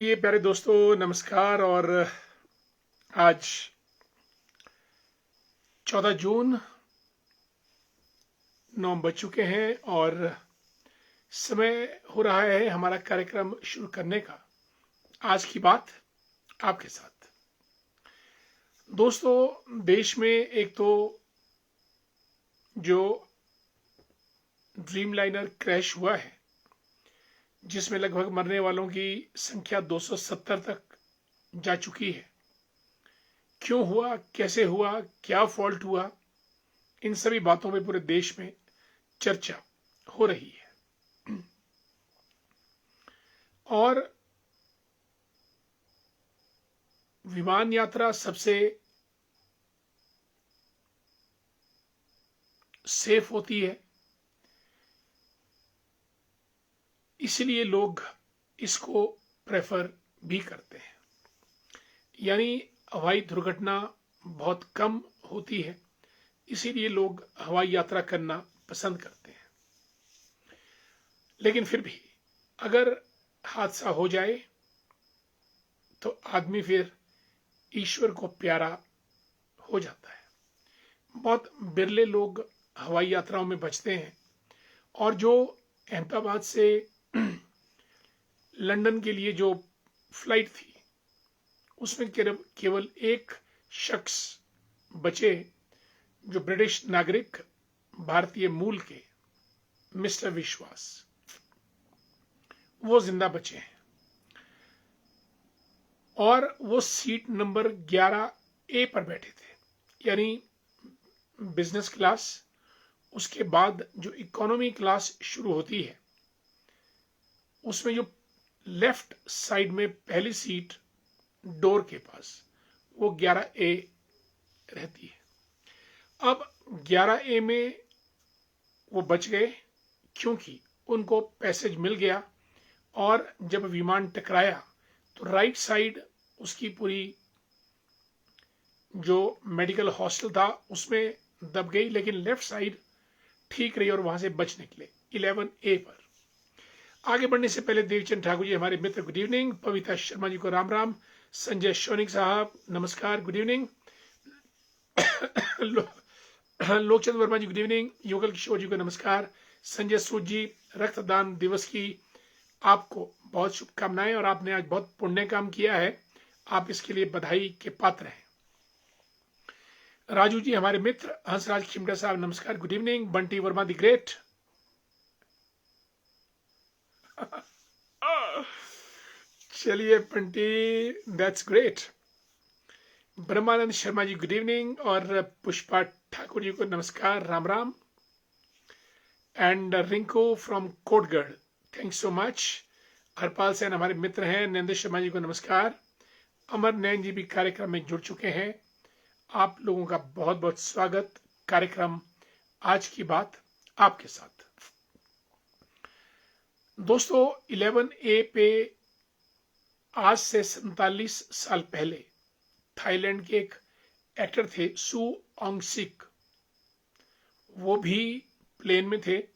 ये प्यारे दोस्तों नमस्कार। और आज 14 जून 9 बज चुके हैं और समय हो रहा है हमारा कार्यक्रम शुरू करने का। आज की बात आपके साथ दोस्तों, देश में एक तो जो ड्रीम लाइनर क्रैश हुआ है जिसमें लगभग मरने वालों की संख्या 270 तक जा चुकी है। क्यों हुआ, कैसे हुआ, क्या फॉल्ट हुआ, इन सभी बातों पे पूरे देश में चर्चा हो रही है। और विमान यात्रा सबसे सेफ होती है, इसलिए लोग इसको प्रेफर भी करते हैं। यानी हवाई दुर्घटना बहुत कम होती है, इसीलिए लोग हवाई यात्रा करना पसंद करते हैं। लेकिन फिर भी अगर हादसा हो जाए तो आदमी फिर ईश्वर को प्यारा हो जाता है। बहुत बिरले लोग हवाई यात्राओं में बचते हैं। और जो अहमदाबाद से लंदन के लिए जो फ्लाइट थी उसमें केवल एक शख्स बचे, जो ब्रिटिश नागरिक भारतीय मूल के मिस्टर विश्वास, वो जिंदा बचे हैं। और वो सीट नंबर 11A पर बैठे थे, यानी बिजनेस क्लास। उसके बाद जो इकोनॉमी क्लास शुरू होती है उसमें जो लेफ्ट साइड में पहली सीट डोर के पास वो 11A रहती है। अब 11A में वो बच गए क्योंकि उनको पैसेज मिल गया। और जब विमान टकराया तो राइट साइड उसकी पूरी जो मेडिकल हॉस्टल था उसमें दब गई, लेकिन लेफ्ट साइड ठीक रही और वहां से बच निकले 11A पर। आगे बढ़ने से पहले देवचंद ठाकुर जी हमारे मित्र, गुड इवनिंग। पविता शर्मा जी को राम राम। संजय सोनिक साहब नमस्कार, गुड इवनिंग। लोकचंद वर्मा जी गुड इवनिंग। युगल किशोर जी को नमस्कार। संजय सूद जी, रक्तदान दिवस की आपको बहुत शुभकामनाएं और आपने आज बहुत पुण्य काम किया है, आप इसके लिए बधाई के पात्र हैं। राजू जी हमारे मित्र, हंसराज खिमटा साहब नमस्कार, good evening. Bunty Verma the great. चलिए Bunty, that's great. Brahmanand Sharma ji good evening. और पुष्पा ठाकुर जी को नमस्कार, Ram Ram. And Rinku from Kotgarh, thank so much. Harpal Sen हमारे मित्र हैं, नरेंद्र शर्मा जी को नमस्कार। अमर नैन जी भी कार्यक्रम में जुड़ चुके हैं। आप लोगों का बहुत बहुत स्वागत। कार्यक्रम आज की बात आपके साथ। दोस्तों, 11A पे आज से 47 साल पहले थाईलैंड के एक एक्टर थे सू ऑन्ग सिक, वो भी प्लेन में थे।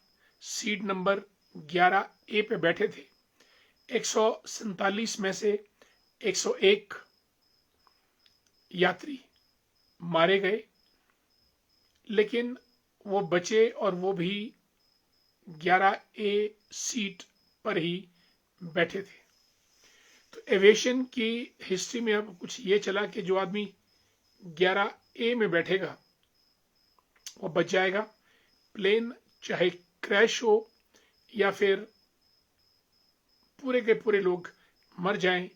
सीट नंबर 11A पे बैठे थे। 147 में से 101 यात्री मारे गए, लेकिन वो बचे और वो भी 11A सीट पर ही बैठे थे। तो एविएशन की हिस्ट्री में अब कुछ ये चला कि जो आदमी 11A में बैठेगा वो बच जाएगा। प्लेन चाहे क्रैश हो या फिर पूरे के पूरे लोग मर जाएं,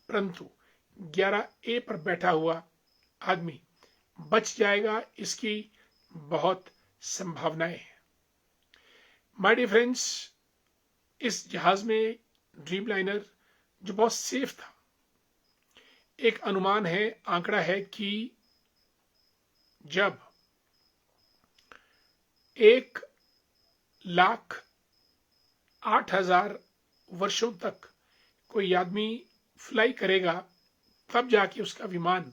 परंतु 11A पर बैठा हुआ आदमी बच जाएगा, इसकी बहुत संभावनाएं हैं। माय डियर फ्रेंड्स, इस जहाज में ड्रीम लाइनर जो बहुत सेफ था, एक अनुमान है, आंकड़ा है कि जब 1,08,000 वर्षों तक कोई आदमी फ्लाई करेगा तब जाके उसका विमान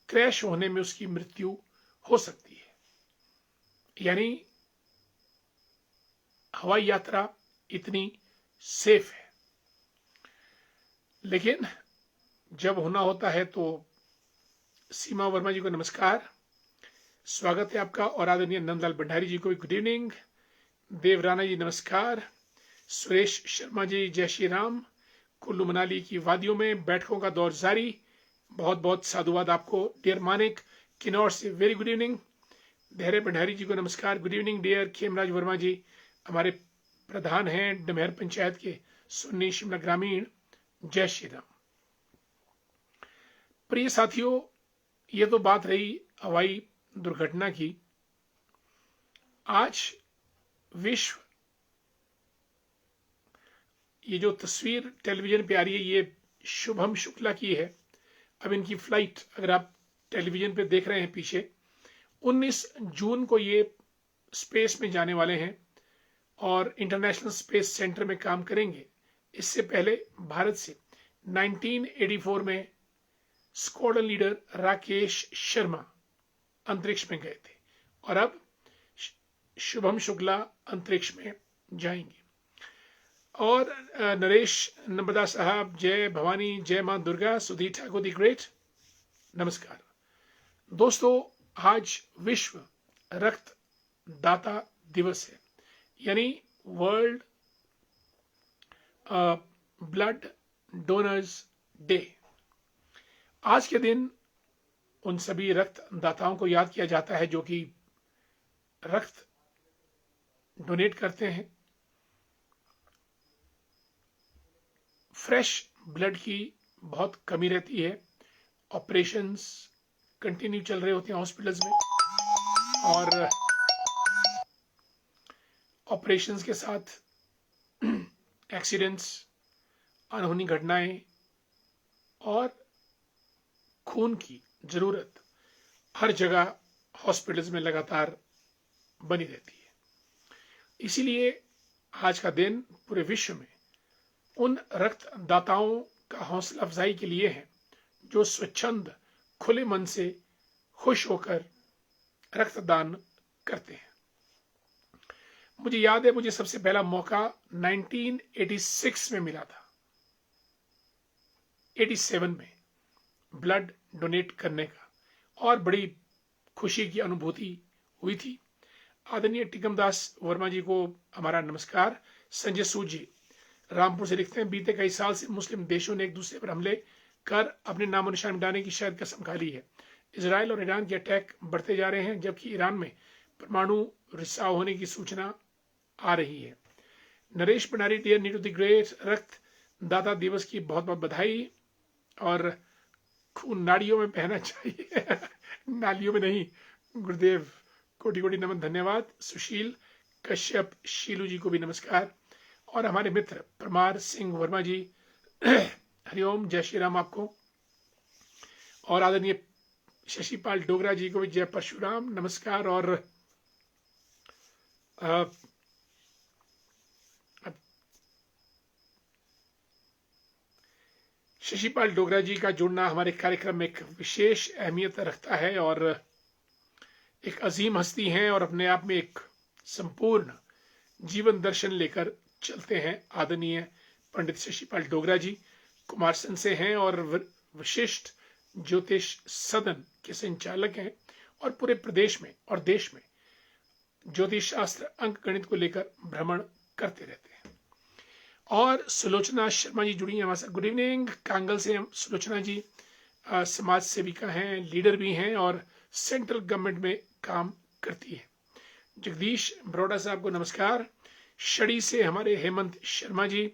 क्रैश होने में उसकी मृत्यु हो सकती है। यानी हवाई यात्रा इतनी सेफ है। लेकिन जब होना होता है तो सीमा वर्मा जी को नमस्कार, स्वागत है आपका। और आदरणीय नंदलाल भंडारी जी को भी गुड इवनिंग। देव राणा जी नमस्कार। सुरेश शर्मा जी जय श्री राम। कुल्लू मनाली की वादियों में बैठकों का दौर जारी, बहुत बहुत साधुवाद आपको। डियर मानिक किन्नौर से वेरी गुड इवनिंग। धैर्य भंडारी जी को नमस्कार, good evening. Dear Khemraj Verma ji हमारे प्रधान हैं डमेहर पंचायत के सुन्नी शिमला ग्रामीण, जय श्री राम। प्रिय साथियों, ये तो बात रही हवाई दुर्घटना की। आज विश्व, ये जो तस्वीर टेलीविजन पे आ रही है ये शुभम शुक्ला की है। अब इनकी फ्लाइट अगर आप टेलीविजन पे देख रहे हैं पीछे, 19 जून को ये स्पेस में जाने वाले हैं और इंटरनेशनल स्पेस सेंटर में काम करेंगे। इससे पहले भारत से 1984 में स्क्वाड्रन लीडर राकेश शर्मा अंतरिक्ष में गए थे और अब शुभम शुक्ला अंतरिक्ष में जाएंगे। और नरेश नंबरदार साहब, जय भवानी, जय मां दुर्गा, सुधीर ठाकुर दी ग्रेट, नमस्कार। दोस्तों, आज विश्व रक्तदाता दिवस है, यानी वर्ल्ड ब्लड डोनर्स डे। आज के दिन उन सभी रक्तदाताओं को याद किया जाता है जो कि रक्त डोनेट करते हैं। फ्रेश ब्लड की बहुत कमी रहती है, ऑपरेशंस कंटिन्यू चल रहे होते हैं हॉस्पिटल्स में, और ऑपरेशंस के साथ एक्सीडेंट्स, अनहोनी घटनाएं और खून की जरूरत हर जगह हॉस्पिटल्स में लगातार बनी रहती है। इसीलिए आज का दिन पूरे विश्व में उन रक्तदाताओं का हौसला अफजाई के लिए है जो स्वच्छंद खुले मन से खुश होकर रक्तदान करते हैं। मुझे याद है, मुझे सबसे पहला मौका 1986 में मिला था, 87 में ब्लड डोनेट करने का, और बड़ी खुशी की अनुभूति हुई थी। आदरणीय टिकमदास वर्मा जी को हमारा नमस्कार। संजय सूद जी रामपुर से लिखते हैं, बीते कई साल से मुस्लिम देशों ने एक दूसरे पर हमले कर अपने नामो निशान मिटाने की शायद कसम खा ली है। इजराइल और ईरान के अटैक बढ़ते जा रहे हैं, जबकि ईरान में परमाणु रिसाव होने की सूचना आ रही है। Naresh Bhandari, dear Neetu the great, रक्तदाता दिवस की बहुत बहुत बधाई। और खून नाड़ियों में बहना चाहिए नालियों में नहीं। गुरुदेव, कोटि कोटि नमन, धन्यवाद। सुशील कश्यप, शीलू जी को भी नमस्कार। और हमारे मित्र परमार सिंह वर्मा जी, हरिओम, जय श्री राम आपको। और आदरणीय शशिपाल डोगरा जी को भी जय परशुराम, नमस्कार। और शशिपाल डोगरा जी का जुड़ना हमारे कार्यक्रम में एक विशेष अहमियत रखता है, और एक अजीम हस्ती हैं और अपने आप में एक संपूर्ण जीवन दर्शन लेकर चलते हैं। आदरणीय पंडित शशिपाल डोगरा जी कुमारसैन से हैं और विशिष्ट ज्योतिष सदन के संचालक हैं, और पूरे प्रदेश में और देश में ज्योतिष शास्त्र, अंक गणित को लेकर भ्रमण करते रहते हैं। और सुलोचना शर्मा जी जुड़ी हैं हमारे साथ, गुड इवनिंग। कांगल से सुलोचना जी समाज सेविका हैं, लीडर भी हैं और सेंट्रल गवर्नमेंट में काम करती है। जगदीश बरोड़ा साहब को नमस्कार। शड़ी से हमारे हेमंत शर्मा जी,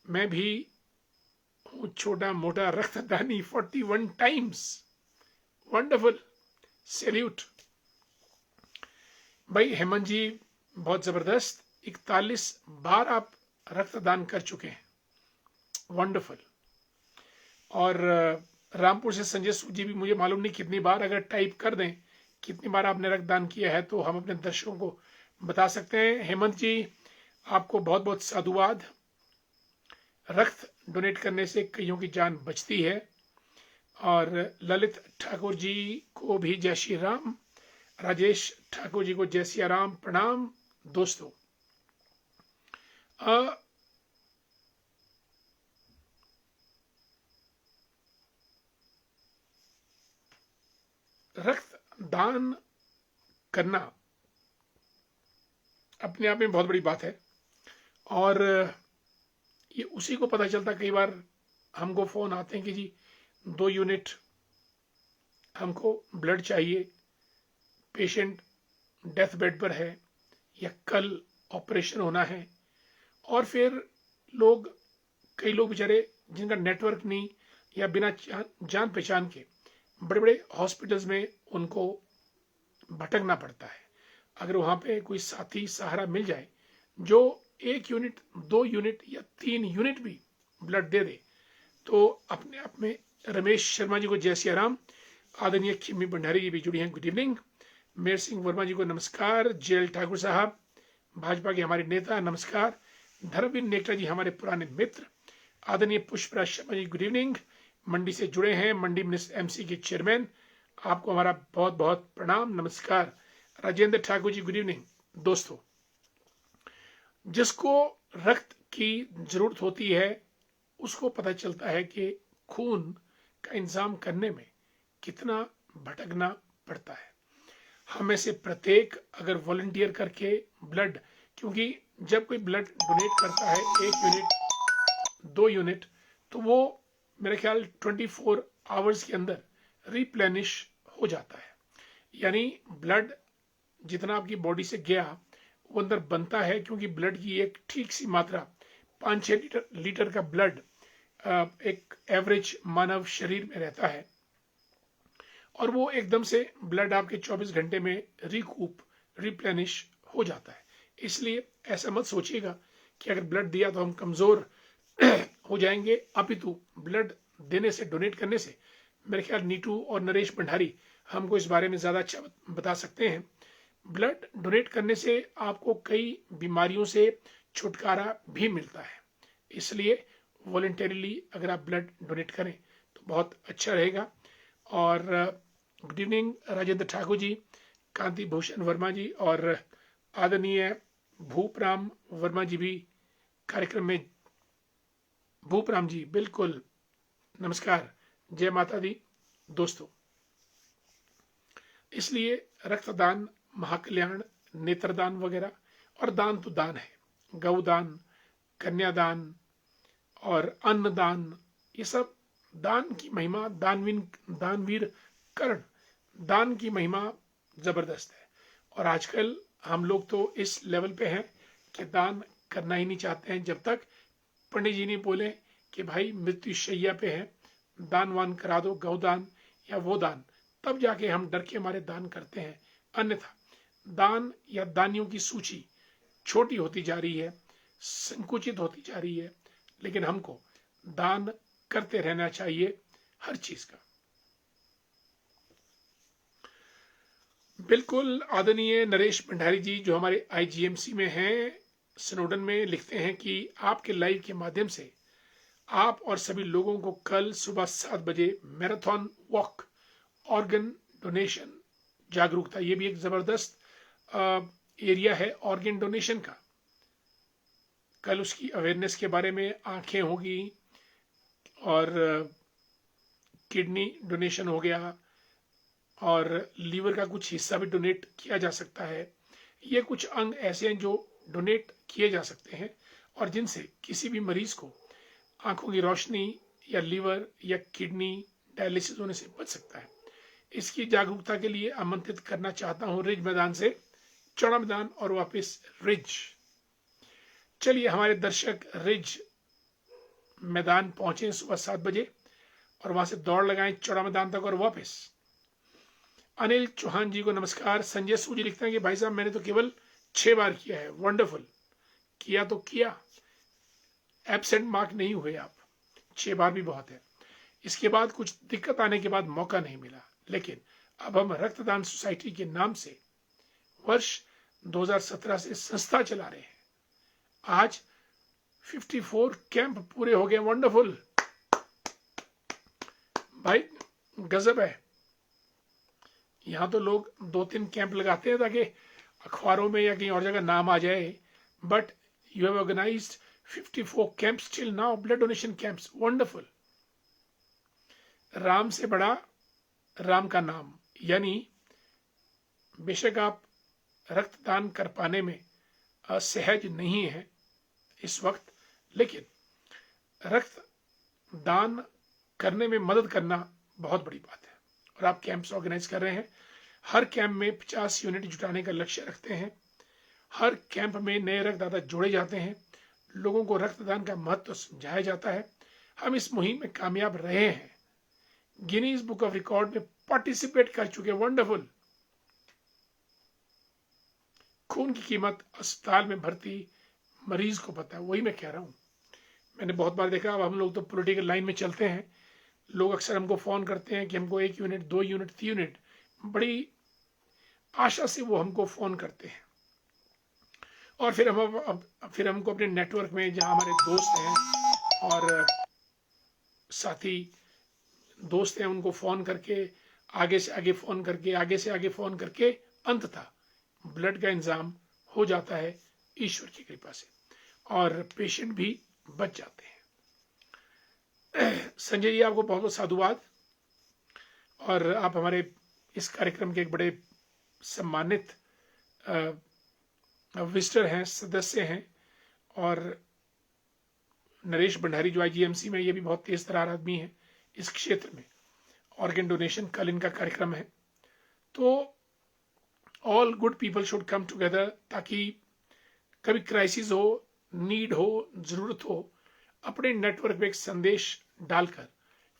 मैं भी हूं छोटा मोटा रक्तदानी 41 टाइम्स, वंडरफुल, सैल्यूट। भाई हेमंत जी, बहुत जबरदस्त, 41 बार आप रक्तदान कर चुके हैं, वंडरफुल। और रामपुर से संजय सूद जी भी, मुझे मालूम नहीं कितनी बार, अगर टाइप कर दें कितनी बार आपने रक्तदान किया है तो हम अपने दर्शकों को बता सकते हैं। हेमंत जी, आपको बहुत बहुत साधुवाद। रक्त डोनेट करने से कईयों की जान बचती है। और ललित ठाकुर जी को भी जय श्री राम। राजेश ठाकुर जी को जय सिया राम, प्रणाम। दोस्तों, रक्तदान करना अपने आप में बहुत बड़ी बात है, और ये उसी को पता चलता। कई बार हमको फोन आते हैं कि जी 2 यूनिट हमको ब्लड चाहिए, पेशेंट डेथ बेड पर है या कल ऑपरेशन होना है। और फिर कई लोग बेचारे जिनका नेटवर्क नहीं, या बिना जान पहचान के बड़े बड़े हॉस्पिटल्स में उनको भटकना पड़ता है। अगर वहां पे कोई साथी सहारा मिल जाए जो 1 यूनिट 2 यूनिट या 3 यूनिट भी ब्लड दे दे, तो अपने आप में। रमेश शर्मा जी को जय सिया राम। आदरणीय खिम्मी भंडारी जी भी जुड़ी हैं, गुड इवनिंग। मेर सिंह वर्मा जी को नमस्कार। जेएल ठाकुर साहब भाजपा के हमारे नेता, नमस्कार। धर्मवीर नेकटा जी हमारे पुराने मित्र। आदरणीय पुष्पराज शर्मा जी, गुड इवनिंग। मंडी से जुड़े हैं, मंडी एमसी के चेयरमैन, आपको हमारा बहुत बहुत प्रणाम, नमस्कार। Rajendra Thakur ji, good evening. दोस्तों, जिसको रक्त की जरूरत होती है उसको पता चलता है कि खून का इंतजाम करने में कितना भटकना पड़ता है। हम में से प्रत्येक अगर वॉलंटियर करके ब्लड, क्योंकि जब कोई ब्लड डोनेट करता है 1 यूनिट 2 यूनिट, तो वो मेरे ख्याल 24 आवर्स के अंदर रिप्लेनिश हो जाता है। यानी ब्लड जितना आपकी बॉडी से गया वो अंदर बनता है, क्योंकि ब्लड की एक ठीक सी मात्रा 5-6 लीटर का ब्लड एक एवरेज मानव शरीर में रहता है, और वो एकदम से ब्लड आपके 24 घंटे में रिप्लेनिश हो जाता है। इसलिए ऐसा मत सोचिएगा कि अगर ब्लड दिया तो हम कमजोर हो जाएंगे। अपितु ब्लड देने से, डोनेट करने से, मेरे ख्याल नीटू और नरेश भंडारी हमको इस बारे में ज्यादा अच्छा बता सकते हैं। ब्लड डोनेट करने से आपको कई बीमारियों से छुटकारा भी मिलता है। इसलिए वॉलंटरीली अगर आप ब्लड डोनेट करें तो बहुत अच्छा रहेगा। और गुड इवनिंग राजेंद्र ठाकुर जी, कांति भूषण वर्मा जी और आदरणीय भूपराम वर्मा जी भी कार्यक्रम में। भूपराम जी, बिल्कुल नमस्कार, जय माता दी। दोस्तों, इसलिए रक्तदान, महाकल्याण, नेत्रदान वगैरह, और दान तो दान है, गौदान, कन्यादान और अन्नदान, ये सब दान की महिमा, दानवीर कर्ण, दान की महिमा जबरदस्त है। और आजकल हम लोग तो इस लेवल पे हैं कि दान करना ही नहीं चाहते हैं जब तक पंडित जी नहीं बोले कि भाई मृत्यु शैया पे है, दान वान करा दो, गौदान या वो दान, तब जाके हम डर के हमारे दान करते हैं। अन्यथा दान या दानियों की सूची छोटी होती जा रही है, संकुचित होती जा रही है। लेकिन हमको दान करते रहना चाहिए हर चीज का। बिल्कुल। आदरणीय नरेश भंडारी जी जो हमारे आईजीएमसी में हैं, स्नोडन में, लिखते हैं कि आपके लाइव के माध्यम से आप और सभी लोगों को कल सुबह 7 बजे मैराथन वॉक, ऑर्गन डोनेशन जागरूकता, ये भी एक जबरदस्त एरिया है ऑर्गन डोनेशन का। कल उसकी अवेयरनेस के बारे में आंखें होगी, और किडनी डोनेशन हो गया, और लीवर का कुछ हिस्सा भी डोनेट किया जा सकता है। ये कुछ अंग ऐसे हैं जो डोनेट किए जा सकते हैं, और जिनसे किसी भी मरीज को आंखों की रोशनी या लीवर या किडनी डायलिसिस होने से बच सकता है। इसकी जागरूकता के लिए आमंत्रित करना चाहता हूं रिज मैदान से, चौड़ा मैदान और वापस रिज। चलिए, हमारे दर्शक रिज मैदान पहुंचे सुबह 7 बजे, और वहां से दौड़ लगाएं चौड़ा मैदान तक और वापस। अनिल चौहान जी को नमस्कार। संजय सूजी लिखते हैं कि भाई साहब मैंने तो केवल 6 बार किया है। वंडरफुल, किया तो किया, एब्सेंट मार्क नहीं हुए आप, 6 बार भी बहुत है। इसके बाद कुछ दिक्कत आने के बाद मौका नहीं मिला, लेकिन अब हम रक्तदान सोसाइटी के नाम से वर्ष 2017 से संस्था चला रहे हैं। आज 54 कैंप पूरे हो गए। वंडरफुल भाई, गजब है। यहां तो लोग 2-3 कैंप लगाते हैं ताकि अखबारों में या कहीं और जगह नाम आ जाए, but you have organised 54 camps till now, blood donation camps. Wonderful. Ram से बड़ा राम का नाम, यानी बेशक आप रक्तदान कर पाने में असहज नहीं है इस वक्त, लेकिन रक्तदान करने में मदद करना बहुत बड़ी बात है। और आप कैंप्स ऑर्गेनाइज कर रहे हैं, हर कैंप में 50 यूनिट जुटाने का लक्ष्य रखते हैं। हर कैंप में नए रक्तदाता जोड़े जाते हैं, लोगों को रक्तदान का महत्व समझाया जाता है। हम इस मुहिम में कामयाब रहे हैं, गिनीज बुक ऑफ रिकॉर्ड में पार्टिसिपेट कर चुके। वंडरफुल। खून की कीमत अस्पताल में भर्ती मरीज को पता है, वही मैं कह रहा हूं। मैंने बहुत बार देखा, अब हम लोग तो पॉलिटिकल लाइन में चलते हैं, लोग अक्सर हमको फोन करते हैं कि हमको 1 यूनिट 2 यूनिट 3 यूनिट, बड़ी आशा से वो हमको फोन करते हैं। और फिर हमको अपने नेटवर्क में, जहां हमारे दोस्त हैं और साथी दोस्त हैं, उनको फोन करके आगे से आगे फोन करके आगे से आगे फोन करके अंततः ब्लड का इंतजाम हो जाता है ईश्वर की कृपा से, और पेशेंट भी बच जाते हैं। संजय जी, आपको बहुत बहुत साधुवाद। और आप हमारे इस कार्यक्रम के एक बड़े सम्मानित विजिटर हैं, सदस्य हैं। और नरेश भंडारी जो IGMC में, ये भी बहुत तेज तरार आदमी है इस क्षेत्र में। ऑर्गन डोनेशन कल इनका कार्यक्रम है। तो all good people should come together, ताकि कभी क्राइसिस हो, नीड हो, जरूरत हो, अपने नेटवर्क में एक संदेश डालकर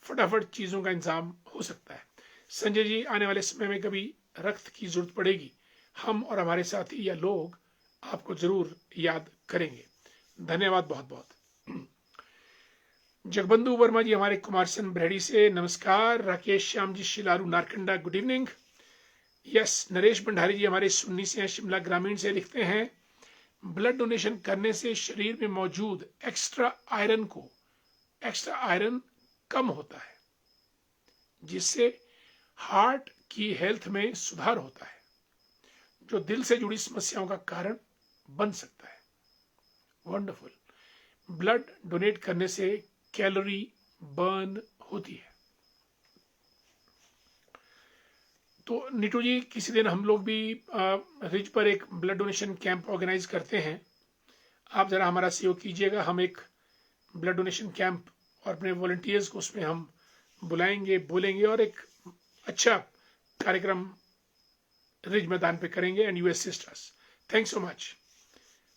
फटाफट चीजों का इंतजाम हो सकता है। संजय जी, आने वाले समय में कभी रक्त की जरूरत पड़ेगी, हम और हमारे साथी या लोग आपको जरूर याद करेंगे। धन्यवाद बहुत बहुत। जगबंधु वर्मा जी हमारे कुमारसन बरेडी से नमस्कार। Rakesh Shyam ji Shilaru Narkanda, good evening. Yes, Naresh Bhandari ji हमारे सुन्नी से हैं, शिमला ग्रामीण से, लिखते हैं ब्लड डोनेशन करने से शरीर में मौजूद एक्स्ट्रा आयरन कम होता है, जिससे हार्ट की हेल्थ में सुधार होता है, जो दिल से जुड़ी समस्याओं का कारण बन सकता है। वंडरफुल। ब्लड डोनेट करने से कैलोरी बर्न होती है। तो नीटू जी, किसी दिन हम लोग भी रिज पर एक ब्लड डोनेशन कैंप ऑर्गेनाइज करते हैं, आप जरा हमारा सहयोग कीजिएगा। हम एक ब्लड डोनेशन कैंप और अपने वॉलंटियर्स को उसमें हम बुलाएंगे, बोलेंगे, और एक अच्छा कार्यक्रम रिज मैदान पे करेंगे। And you assist us. Thanks so much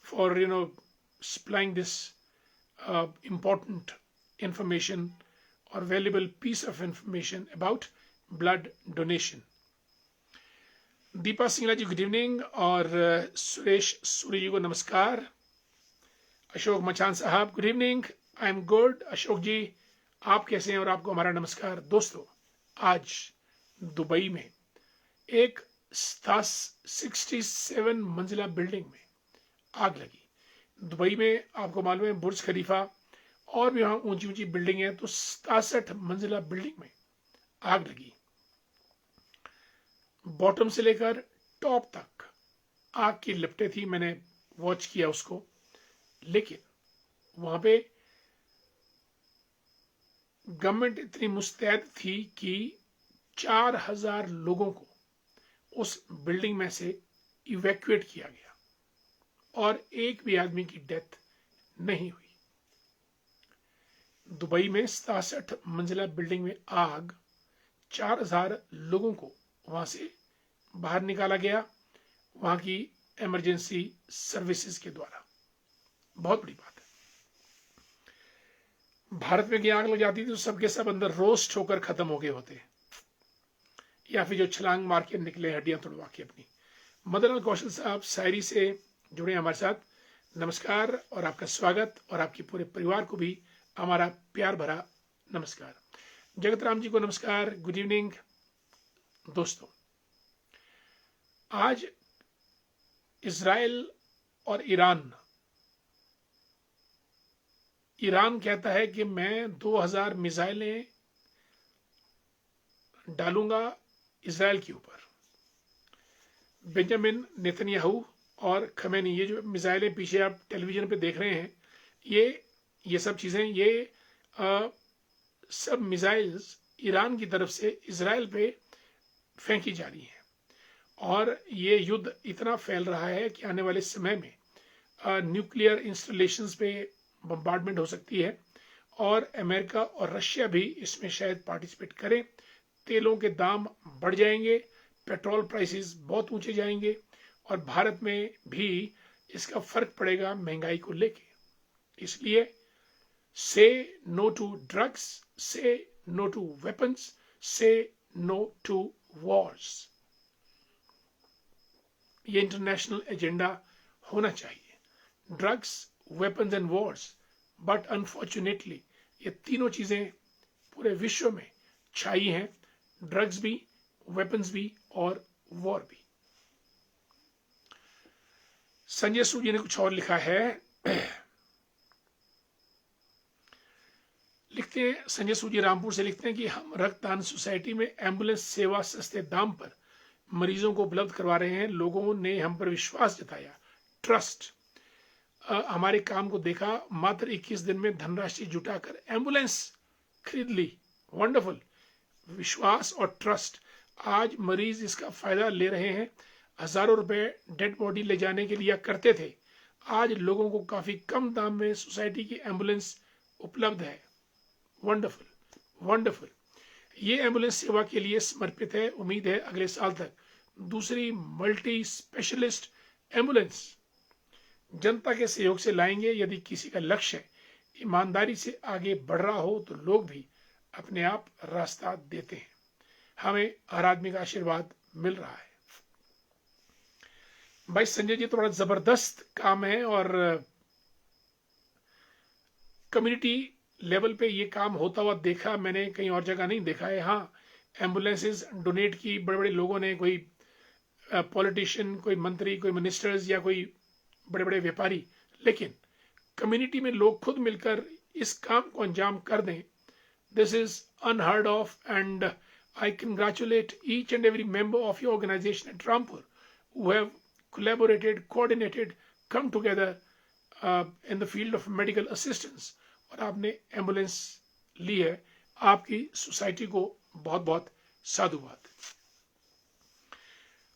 for supplying this important information or valuable piece of information about blood donation. Deepa Singla ji good evening, और सुरेश सूरी जी को नमस्कार। अशोक मचान साहब good evening. I am good. Ashok ji, आप कैसे हैं? और आपको हमारा नमस्कार। दोस्तों, आज दुबई में एक 67 मंजिला बिल्डिंग में आग लगी। दुबई में आपको मालूम है बुर्ज खलीफा और भी वहां ऊंची ऊंची बिल्डिंग है, तो 67 मंजिला बिल्डिंग में आग लगी। बॉटम से लेकर टॉप तक आग की लपटें थी। मैंने वॉच किया उसको, लेकिन वहां पे गवर्नमेंट इतनी मुस्तैद थी कि 4000 लोगों को उस बिल्डिंग में से इवैक्यूएट किया गया और एक भी आदमी की डेथ नहीं हुई। दुबई में 67 मंजिला बिल्डिंग में आग, 4000 लोगों को वहां से बाहर निकाला गया, वहां की इमरजेंसी सर्विसेज के द्वारा। बहुत बड़ी बात है। भारत में की आग लग जाती थी तो सबके सब अंदर रोस्ट होकर खत्म हो गए होते, या फिर जो छलांग मार के निकले हड्डियां तोड़वा के अपनी। मदन लाल कौशल साहब शायरी से जुड़े हमारे साथ, नमस्कार और आपका स्वागत, और आपके पूरे परिवार को भी हमारा प्यार भरा नमस्कार। जगत राम जी को नमस्कार, गुड इवनिंग। दोस्तों, आज इजराइल और ईरान कहता है कि मैं 2000 मिसाइलें डालूंगा इजराइल के ऊपर। बेंजामिन नेतन्याहू और खमेनी, ये जो मिसाइलें पीछे आप टेलीविजन पे देख रहे हैं, ये सब चीजें, ये सब मिसाइल्स ईरान की तरफ से इजराइल पे फेंकी जा रही हैं और ये युद्ध इतना फैल रहा है कि आने वाले समय में न्यूक्लियर इंस्टॉलेशंस पे बम्बार्डमेंट हो सकती है और अमेरिका और रशिया भी इसमें शायद पार्टिसिपेट करें। तेलों के दाम बढ़ जाएंगे, पेट्रोल प्राइसेस बहुत ऊंचे जाएंगे और भारत में भी इसका फर्क पड़ेगा महंगाई को लेके। इसलिए से नो टू ड्रग्स, से नो टू वेपन्स, से नो टू वॉर्स, ये इंटरनेशनल एजेंडा होना चाहिए। Drugs, weapons and Wars, but unfortunately ये तीनों चीजें पूरे विश्व में छाई हैं, ड्रग्स भी, वेपन्स भी और वॉर भी। संजय सूद जी ने कुछ और लिखा है। लिखते हैं, संजय सूद जी रामपुर से लिखते हैं कि हम रक्तदान सोसाइटी में एम्बुलेंस सेवा सस्ते दाम पर मरीजों को उपलब्ध करवा रहे हैं। लोगों ने हम पर विश्वास जताया, ट्रस्ट, हमारे काम को देखा। मात्र 21 दिन में धनराशि जुटाकर एम्बुलेंस खरीद ली। वंडरफुल। विश्वास और ट्रस्ट, आज मरीज इसका फायदा ले रहे हैं। हजारों रुपए डेड बॉडी ले जाने के लिए करते थे, आज लोगों को काफी कम दाम में सोसाइटी की एम्बुलेंस उपलब्ध है। Wonderful, wonderful. ये एम्बुलेंस सेवा के लिए समर्पित है। उम्मीद है अगले साल तक दूसरी मल्टी स्पेशलिस्ट एम्बुलेंस जनता के सहयोग से लाएंगे। यदि किसी का लक्ष्य ईमानदारी से आगे बढ़ रहा हो तो लोग भी अपने आप रास्ता देते हैं। हमें हर आदमी का आशीर्वाद मिल रहा है। भाई संजय जी तो बड़ा जबरदस्त काम है और कम्युनिटी लेवल पे ये काम होता हुआ देखा मैंने, कहीं और जगह नहीं देखा है। हाँ, एम्बुलेंसेस डोनेट की बड़े बड़े लोगों ने, कोई पॉलिटिशियन, कोई मंत्री, कोई मिनिस्टर्स या कोई बड़े बड़े व्यापारी, लेकिन कम्युनिटी में लोग खुद मिलकर इस काम को अंजाम कर दें, this is unheard of and I congratulate each and every member of your organization at Rampur who have collaborated, coordinated, come together in the field of medical assistance और आपने एम्बुलेंस ली है। आपकी सोसाइटी को बहुत बहुत साधुवाद।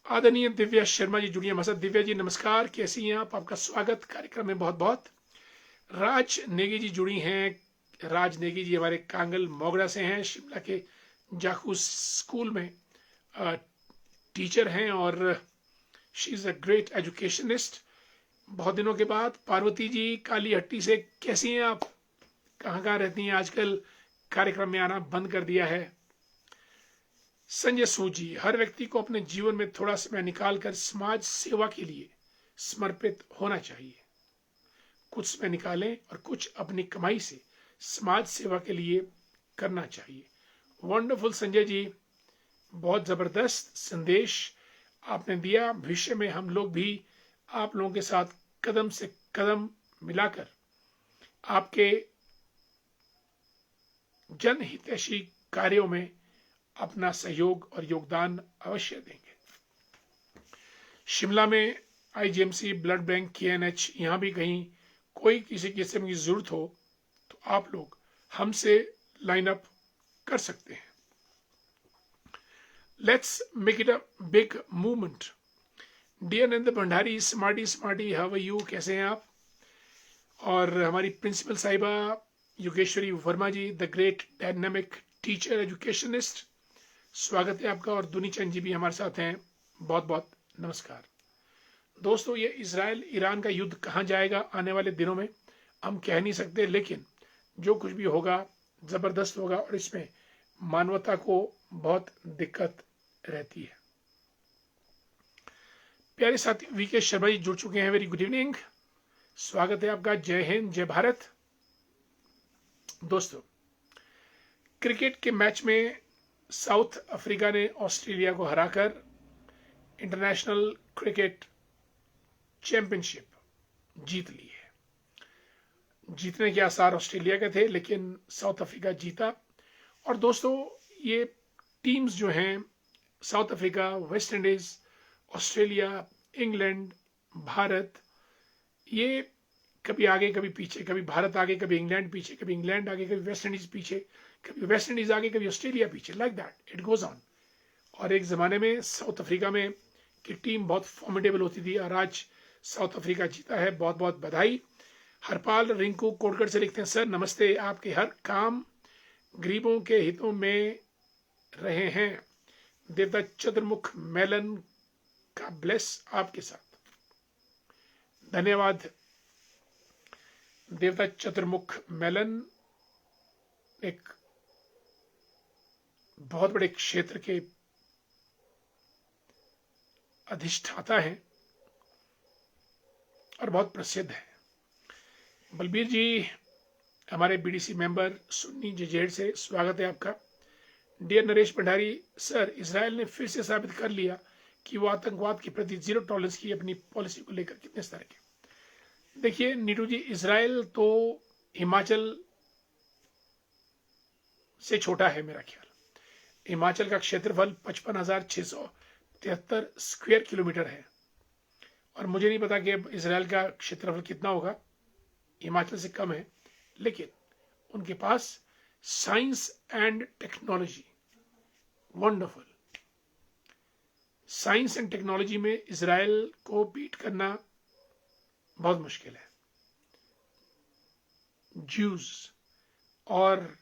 आदरणीय दिव्या शर्मा जी जुड़ी हमारे साथ। दिव्या जी नमस्कार, कैसी हैं आप? आपका स्वागत कार्यक्रम में बहुत बहुत। राज नेगी जी जुड़ी हैं। राज नेगी जी हमारे कांगल मोगरा से हैं, शिमला के जाखू स्कूल में टीचर हैं और she is a great educationist. बहुत दिनों के बाद। पार्वती जी कालीहट्टी से, कैसी हैं आप? कहाँ रहती हैं आजकल? कार्यक्रम में आना बंद कर दिया है। संजय सूद जी, हर व्यक्ति को अपने जीवन में थोड़ा समय निकालकर समाज सेवा के लिए समर्पित होना चाहिए। कुछ समय निकालें और कुछ अपनी कमाई से समाज सेवा के लिए करना चाहिए। वंडरफुल संजय जी, बहुत जबरदस्त संदेश आपने दिया। भविष्य में हम लोग भी आप लोगों के साथ कदम से कदम मिलाकर आपके जनहितैषी कार्यों में अपना सहयोग और योगदान अवश्य देंगे। शिमला में IGMC, ब्लड बैंक, KNH, यहाँ भी कहीं कोई किसी किस्म की जरूरत हो तो आप लोग हमसे लाइन अप कर सकते हैं। Let's make it a big movement. Dear Narendra Bhandari, smarty smarty, how are you? कैसे हैं आप? और हमारी प्रिंसिपल साहिबा Yogeshwari Verma ji, the great dynamic teacher educationist, स्वागत है आपका। और दुनी चंद जी भी हमारे साथ हैं, बहुत बहुत नमस्कार। दोस्तों, ये इजराइल ईरान का युद्ध कहाँ जाएगा आने वाले दिनों में हम कह नहीं सकते, लेकिन जो कुछ भी होगा जबरदस्त होगा और इसमें मानवता को बहुत दिक्कत रहती है। प्यारे साथी VK शर्मा जी जुड़ चुके हैं। वेरी गुड इवनिंग, स्वागत है आपका। जय हिंद, जय भारत। दोस्तों, क्रिकेट के मैच में साउथ अफ्रीका ने ऑस्ट्रेलिया को हराकर इंटरनेशनल क्रिकेट चैंपियनशिप जीत ली है। जीतने के आसार ऑस्ट्रेलिया के थे, लेकिन साउथ अफ्रीका जीता। और दोस्तों, ये टीम्स जो हैं, south Africa, West Indies, Australia, England, Bharat, ये कभी आगे कभी पीछे, कभी भारत आगे कभी इंग्लैंड पीछे, कभी इंग्लैंड आगे कभी वेस्ट इंडीज पीछे, कभी वेस्ट इंडीज आगे कभी ऑस्ट्रेलिया पीछे, like that it goes on. और एक ज़माने में साउथ अफ्रीका में की टीम बहुत फॉर्मिडेबल होती थी और आज साउथ अफ्रीका जीता है। बहुत बहुत बधाई। हरपाल रिंकू कोटगढ़ से लिखते हैं, सर नमस्ते, आपके हर काम गरीबों के हितों में रहे हैं। देवता चतुर्मुख मेलन का ब्लेस आपके साथ। धन्यवाद देवता चतुर्मुख मेलन एक बहुत बड़े क्षेत्र के अधिष्ठाता हैं और बहुत प्रसिद्ध है। बलबीर जी हमारे बीडीसी मेंबर सुन्नी जजेड़ से स्वागत है आपका। Dear Naresh Bhandari, sir Israel ने फिर से साबित कर लिया कि वो आतंकवाद के प्रति जीरो टॉलरेंस की अपनी पॉलिसी को लेकर कितने सतर्क है। देखिए नीटू जी, इजराइल तो हिमाचल से छोटा है मेरा ख्याल। हिमाचल का क्षेत्रफल 55,673 स्क्वायर किलोमीटर है और मुझे नहीं पता कि इजराइल का क्षेत्रफल कितना होगा, हिमाचल से कम है। लेकिन उनके पास science and technology wonderful, science and technology में इजराइल को बीट करना बहुत मुश्किल है। ज्यूज और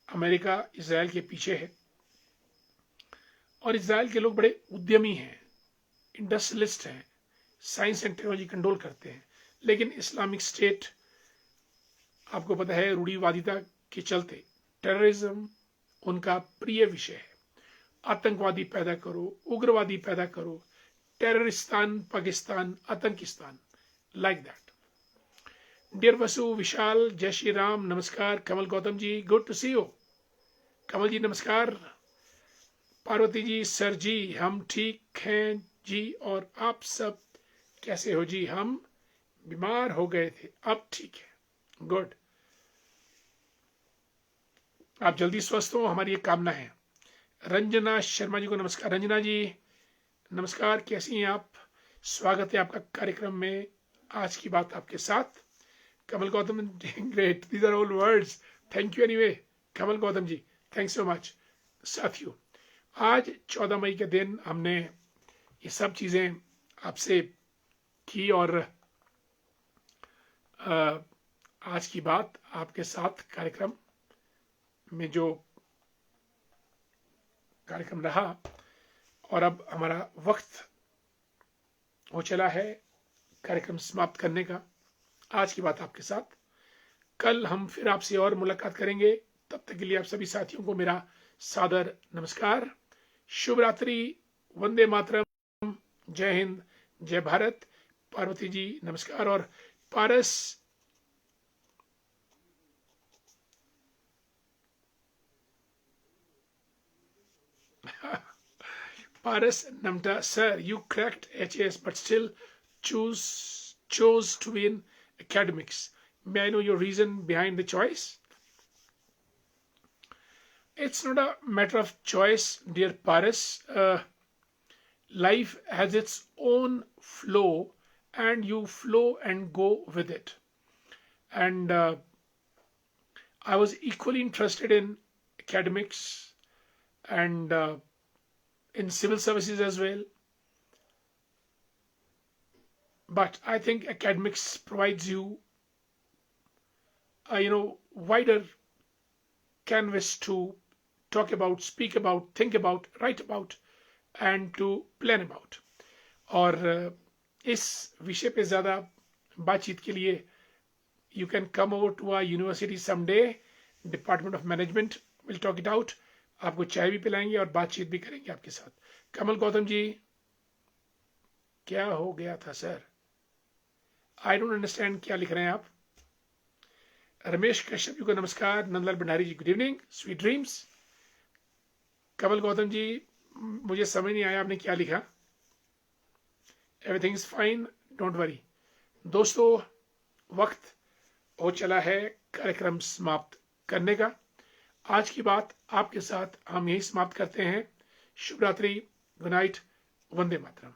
अमेरिका इजराइल के पीछे है और इजराइल के लोग बड़े उद्यमी हैं, इंडस्ट्रियलिस्ट हैं, साइंस एंड टेक्नोलॉजी कंट्रोल करते हैं। लेकिन इस्लामिक स्टेट आपको पता है रूढ़िवादिता के चलते टेररिज्म उनका प्रिय विषय है। आतंकवादी पैदा करो, उग्रवादी पैदा करो, Terroristan, Pakistan, आतंकिस्तान, like that. Dear वसु विशाल, जय श्री राम, नमस्कार। कमल गौतम जी, गुड टू सी यू। कमल जी नमस्कार। पार्वती जी, सर जी हम ठीक हैं जी, और आप सब कैसे हो जी? हम बीमार हो गए थे, अब ठीक है, गुड। आप जल्दी स्वस्थ हो, हमारी ये कामना है। रंजना शर्मा जी को नमस्कार। रंजना जी नमस्कार, कैसी हैं आप? स्वागत है आपका कार्यक्रम में। आज की बात आपके साथ। Kamal Gautam, great, these are all words, thank you anyway. Kamal Gautam ji, thanks so much. साथियों, आज 14 मई के दिन हमने ये सब चीजें आपसे की और आज की बात आपके साथ कार्यक्रम में जो कार्यक्रम रहा, और अब हमारा वक्त हो चला है कार्यक्रम समाप्त करने का। आज की बात आपके साथ, कल हम फिर आपसे और मुलाकात करेंगे। तब तक के लिए आप सभी साथियों को मेरा सादर नमस्कार, शुभ रात्रि, वंदे मातरम, जय हिंद, जय भारत। पार्वती जी नमस्कार। और पारस पारस नमटा, sir, you cracked HAS but still chose to be in academics. May I know your reason behind the choice? It's not a matter of choice, dear Paris. Life has its own flow and you flow and go with it. And I was equally interested in academics and in civil services as well. But I think academics provides you a wider canvas to talk about, speak about, think about, write about and to plan about. और इस विषय पे ज़्यादा बातचीत के लिए you can come over to our university someday. Department of Management will talk it out. आपको चाय भी पिलाएंगे और बातचीत भी करेंगे आपके साथ। कमल गौतम जी, क्या हो गया था सर? आई डोंट अंडरस्टैंड, क्या लिख रहे हैं आप? रमेश कश्यप जी को नमस्कार। नंदलाल भंडारी जी, गुड इवनिंग, स्वीट ड्रीम्स। कमल गौतम जी, मुझे समझ नहीं आया आपने क्या लिखा। Everything is fine, don't worry. दोस्तों, वक्त हो चला है कार्यक्रम समाप्त करने का। आज की बात आपके साथ हम यही समाप्त करते हैं। शुभ रात्रि, गुड नाइट, वंदे मातरम।